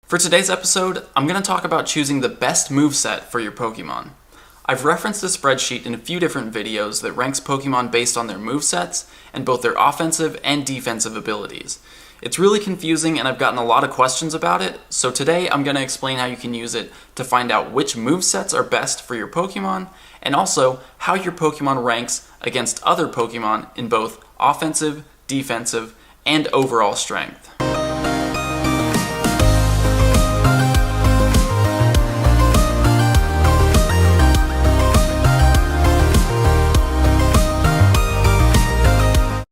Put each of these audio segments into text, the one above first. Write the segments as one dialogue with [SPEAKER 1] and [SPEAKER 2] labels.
[SPEAKER 1] For today's episode, I'm going to talk about choosing the best moveset for your Pokemon. I've referenced a spreadsheet in a few different videos that ranks Pokemon based on their movesets and both their offensive and defensive abilities. It's really confusing and I've gotten a lot of questions about it, so today I'm going to explain how you can use it to find out which movesets are best for your Pokemon, and also how your Pokemon ranks against other Pokemon in both offensive, defensive, and overall strength.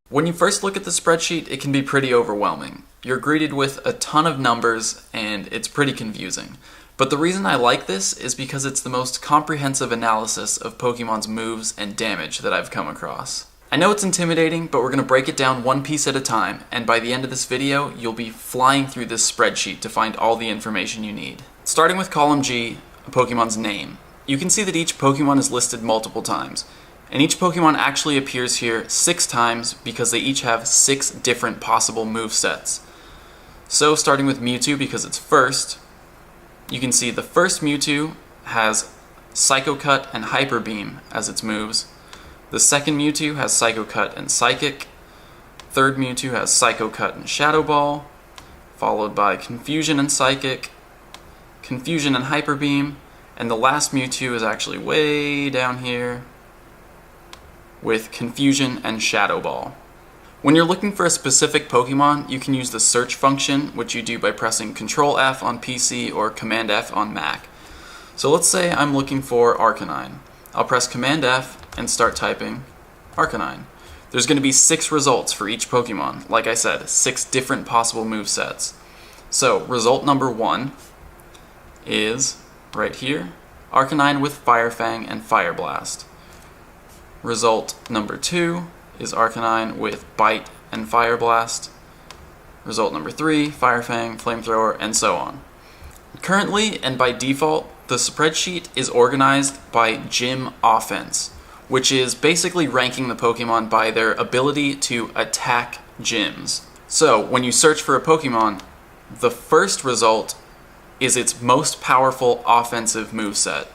[SPEAKER 1] When you first look at the spreadsheet, it can be pretty overwhelming. You're greeted with a ton of numbers and it's pretty confusing. But the reason I like this is because it's the most comprehensive analysis of Pokemon's moves and damage that I've come across. I know it's intimidating, but we're going to break it down one piece at a time, and by the end of this video, you'll be flying through this spreadsheet to find all the information you need. Starting with column G, a Pokemon's name. You can see that each Pokemon is listed multiple times. And each Pokemon actually appears here 6 times because they each have 6 different possible movesets. So starting with Mewtwo because it's first, you can see the first Mewtwo has Psycho Cut and Hyper Beam as its moves. The second Mewtwo has Psycho Cut and Psychic. Third Mewtwo has Psycho Cut and Shadow Ball, followed by Confusion and Psychic, Confusion and Hyper Beam, and the last Mewtwo is actually way down here with Confusion and Shadow Ball. When you're looking for a specific Pokemon, you can use the search function, which you do by pressing Control F on PC or Command F on Mac. So let's say I'm looking for Arcanine. I'll press Command F and start typing Arcanine. There's going to be 6 results for each Pokemon. Like I said, 6 different possible movesets. So result number 1 is right here, Arcanine with Fire Fang and Fire Blast. Result number 2 is Arcanine with Bite and Fire Blast. Result number 3, Fire Fang, Flamethrower, and so on. Currently, and by default, the spreadsheet is organized by Gym Offense, which is basically ranking the Pokemon by their ability to attack gyms. So, when you search for a Pokemon, the first result is its most powerful offensive moveset.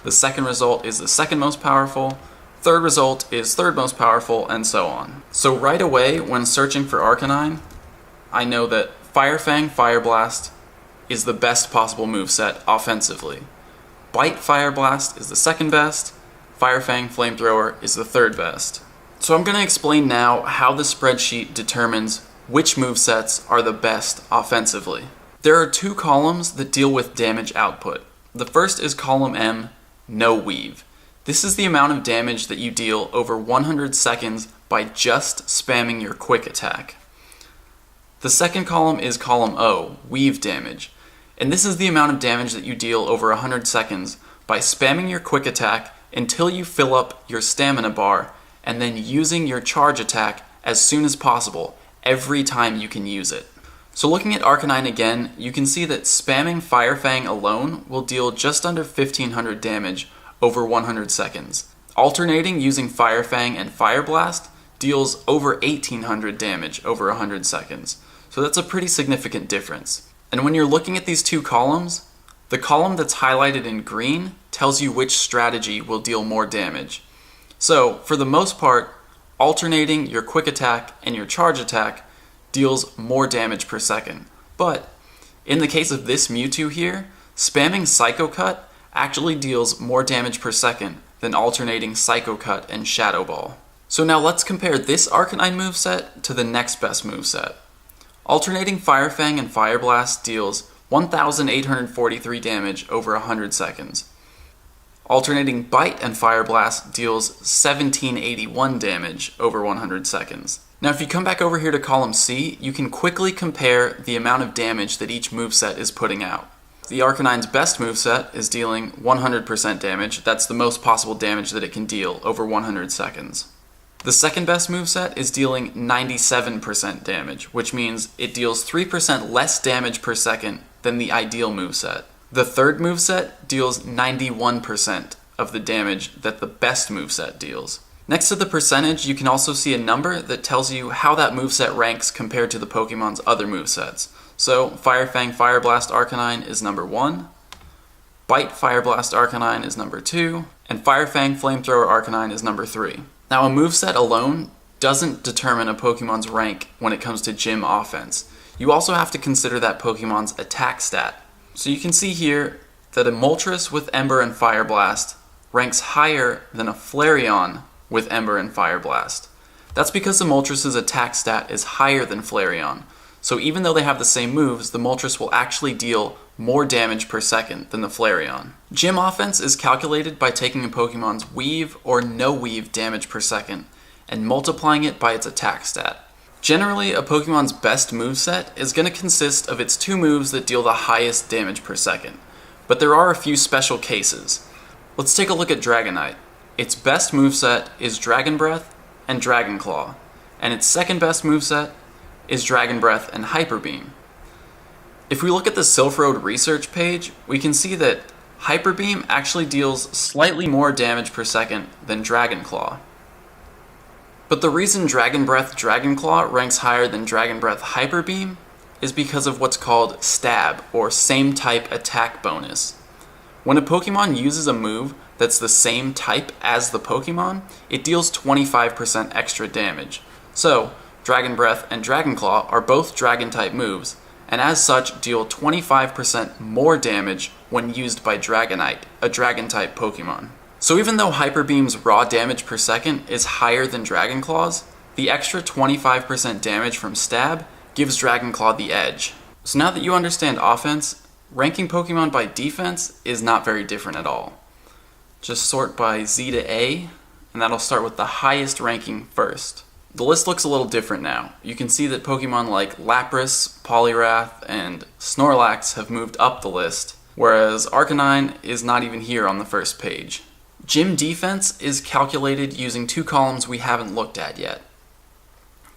[SPEAKER 1] The second result is the second most powerful. Third result is third most powerful, and so on. So right away, when searching for Arcanine, I know that Fire Fang, Fire Blast is the best possible moveset offensively. Bite, Fire Blast is the second best. Fire Fang, Flamethrower is the third best. So I'm going to explain now how the spreadsheet determines which movesets are the best offensively. There are 2 columns that deal with damage output. The first is column M, No Weave. This is the amount of damage that you deal over 100 seconds by just spamming your quick attack. The second column is column O, Weave Damage, and this is the amount of damage that you deal over 100 seconds by spamming your quick attack until you fill up your stamina bar and then using your charge attack as soon as possible every time you can use it. So looking at Arcanine again, you can see that spamming Fire Fang alone will deal just under 1500 damage over 100 seconds. Alternating using Fire Fang and Fire Blast deals over 1800 damage over 100 seconds. So that's a pretty significant difference. And when you're looking at these 2 columns, the column that's highlighted in green tells you which strategy will deal more damage. So for the most part, alternating your quick attack and your charge attack deals more damage per second. But in the case of this Mewtwo here, spamming Psycho Cut actually deals more damage per second than alternating Psycho Cut and Shadow Ball. So now let's compare this Arcanine moveset to the next best moveset. Alternating Fire Fang and Fire Blast deals 1,843 damage over 100 seconds. Alternating Bite and Fire Blast deals 1,781 damage over 100 seconds. Now if you come back over here to column C, you can quickly compare the amount of damage that each moveset is putting out. The Arcanine's best moveset is dealing 100% damage. That's the most possible damage that it can deal over 100 seconds. The second best moveset is dealing 97% damage, which means it deals 3% less damage per second than the ideal moveset. The third moveset deals 91% of the damage that the best moveset deals. Next to the percentage, you can also see a number that tells you how that moveset ranks compared to the Pokemon's other movesets. So Fire Fang Fire Blast Arcanine is number 1, Bite Fire Blast Arcanine is number 2, and Fire Fang Flamethrower Arcanine is number 3. Now a moveset alone doesn't determine a Pokemon's rank when it comes to gym offense. You also have to consider that Pokemon's attack stat. So you can see here that a Moltres with Ember and Fire Blast ranks higher than a Flareon with Ember and Fire Blast. That's because the Moltres' attack stat is higher than Flareon. So even though they have the same moves, the Moltres will actually deal more damage per second than the Flareon. Gym offense is calculated by taking a Pokemon's weave or no weave damage per second and multiplying it by its attack stat. Generally, a Pokemon's best moveset is going to consist of its 2 moves that deal the highest damage per second. But there are a few special cases. Let's take a look at Dragonite. Its best moveset is Dragon Breath and Dragon Claw, and its second best moveset is Dragon Breath and Hyper Beam. If we look at the Silph Road research page, we can see that Hyper Beam actually deals slightly more damage per second than Dragon Claw. But the reason Dragon Breath Dragon Claw ranks higher than Dragon Breath Hyper Beam is because of what's called Stab, or same type attack bonus. When a Pokemon uses a move that's the same type as the Pokemon, it deals 25% extra damage. So, Dragon Breath and Dragon Claw are both Dragon-type moves, and as such deal 25% more damage when used by Dragonite, a Dragon-type Pokemon. So even though Hyper Beam's raw damage per second is higher than Dragon Claw's, the extra 25% damage from Stab gives Dragon Claw the edge. So now that you understand offense, ranking Pokemon by defense is not very different at all. Just sort by Z to A, and that'll start with the highest ranking first. The list looks a little different now. You can see that Pokemon like Lapras, Poliwrath, and Snorlax have moved up the list, whereas Arcanine is not even here on the first page. Gym defense is calculated using 2 columns we haven't looked at yet.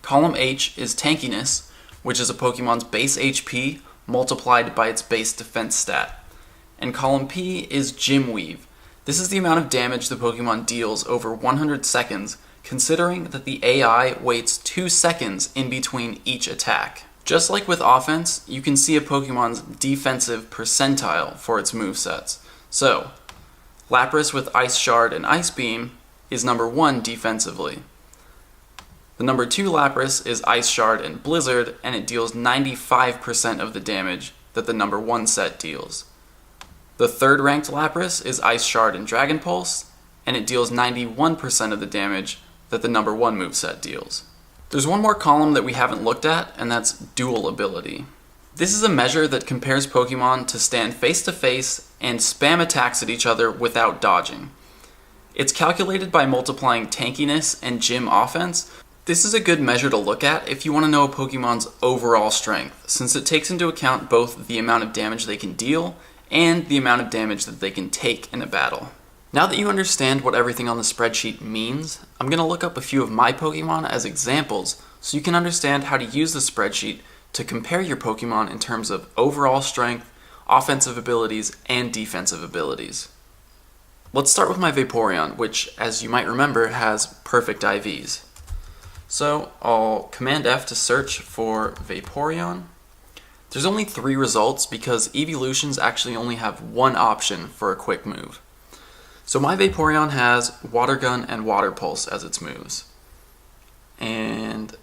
[SPEAKER 1] Column H is tankiness, which is a Pokemon's base HP multiplied by its base defense stat. And column P is Gym Weave. This is the amount of damage the Pokemon deals over 100 seconds, considering that the AI waits 2 seconds in between each attack. Just like with offense, you can see a Pokemon's defensive percentile for its movesets. So, Lapras with Ice Shard and Ice Beam is number 1 defensively. The number 2 Lapras is Ice Shard and Blizzard, and it deals 95% of the damage that the number 1 set deals. The 3rd ranked Lapras is Ice Shard and Dragon Pulse, and it deals 91% of the damage that the number 1 moveset deals. There's one more column that we haven't looked at, and that's dual ability. This is a measure that compares Pokemon to stand face to face and spam attacks at each other without dodging. It's calculated by multiplying tankiness and gym offense. This is a good measure to look at if you want to know a Pokemon's overall strength, since it takes into account both the amount of damage they can deal and the amount of damage that they can take in a battle. Now that you understand what everything on the spreadsheet means, I'm going to look up a few of my Pokemon as examples so you can understand how to use the spreadsheet to compare your Pokemon in terms of overall strength, offensive abilities, and defensive abilities. Let's start with my Vaporeon, which, as you might remember, has perfect IVs. So I'll Command F to search for Vaporeon. There's only 3 results because evolutions actually only have 1 option for a quick move. So my Vaporeon has Water Gun and Water Pulse as its moves. And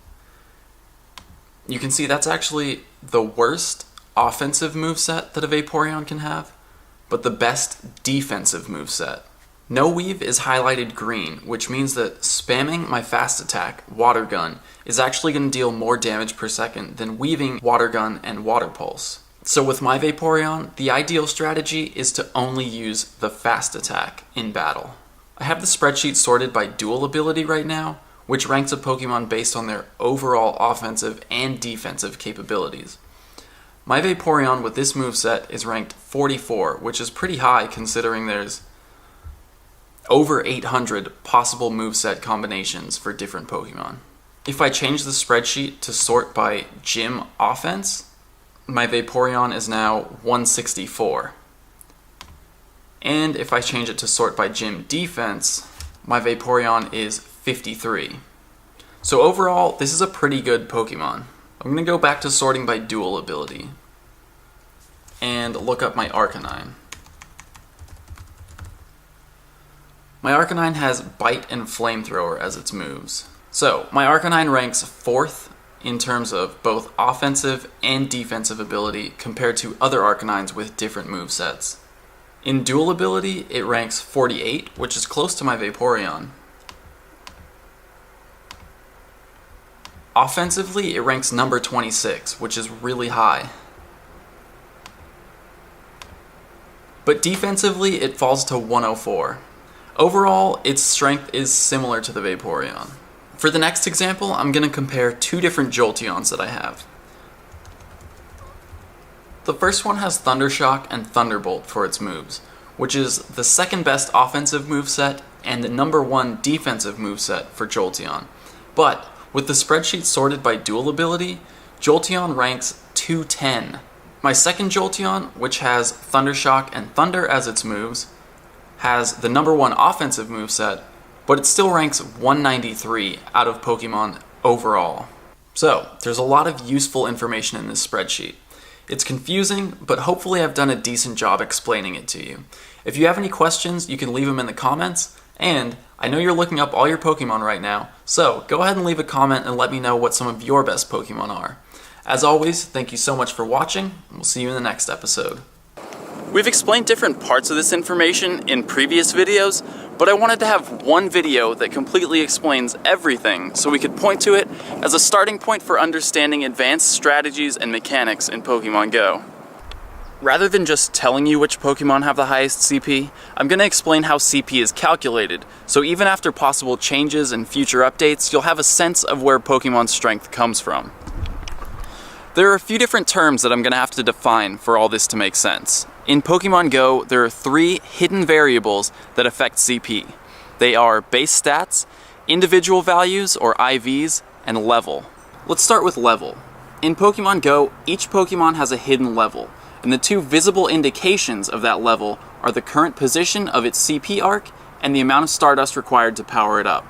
[SPEAKER 1] you can see that's actually the worst offensive moveset that a Vaporeon can have, but the best defensive moveset. No Weave is highlighted green, which means that spamming my fast attack, Water Gun, is actually going to deal more damage per second than weaving Water Gun and Water Pulse. So with my Vaporeon, the ideal strategy is to only use the fast attack in battle. I have the spreadsheet sorted by dual ability right now, which ranks a Pokemon based on their overall offensive and defensive capabilities. My Vaporeon with this moveset is ranked 44, which is pretty high considering there's over 800 possible moveset combinations for different Pokemon. If I change the spreadsheet to sort by gym offense, my Vaporeon is now 164. And if I change it to sort by gym defense, my Vaporeon is 53. So overall, this is a pretty good Pokemon. I'm going to go back to sorting by dual ability and look up my Arcanine. My Arcanine has Bite and Flamethrower as its moves. So, my Arcanine ranks 4th in terms of both offensive and defensive ability compared to other Arcanines with different movesets. In dual ability, it ranks 48, which is close to my Vaporeon. Offensively, it ranks number 26, which is really high. But defensively, it falls to 104. Overall, its strength is similar to the Vaporeon. For the next example, I'm going to compare two different Jolteons that I have. The first one has Thundershock and Thunderbolt for its moves, which is the second best offensive moveset and the number 1 defensive moveset for Jolteon. But with the spreadsheet sorted by dual ability, Jolteon ranks 210. My second Jolteon, which has Thundershock and Thunder as its moves, has the number 1 offensive moveset, but it still ranks 193 out of Pokemon overall. So, there's a lot of useful information in this spreadsheet. It's confusing, but hopefully I've done a decent job explaining it to you. If you have any questions, you can leave them in the comments, and I know you're looking up all your Pokemon right now, so go ahead and leave a comment and let me know what some of your best Pokemon are. As always, thank you so much for watching, and we'll see you in the next episode. We've explained different parts of this information in previous videos, but I wanted to have one video that completely explains everything so we could point to it as a starting point for understanding advanced strategies and mechanics in Pokemon Go. Rather than just telling you which Pokemon have the highest CP, I'm going to explain how CP is calculated, so even after possible changes and future updates, you'll have a sense of where Pokemon's strength comes from. There are a few different terms that I'm going to have to define for all this to make sense. In Pokemon Go, there are 3 hidden variables that affect CP. They are base stats, individual values or IVs, and level. Let's start with level. In Pokemon Go, each Pokemon has a hidden level, and the 2 visible indications of that level are the current position of its CP arc and the amount of Stardust required to power it up.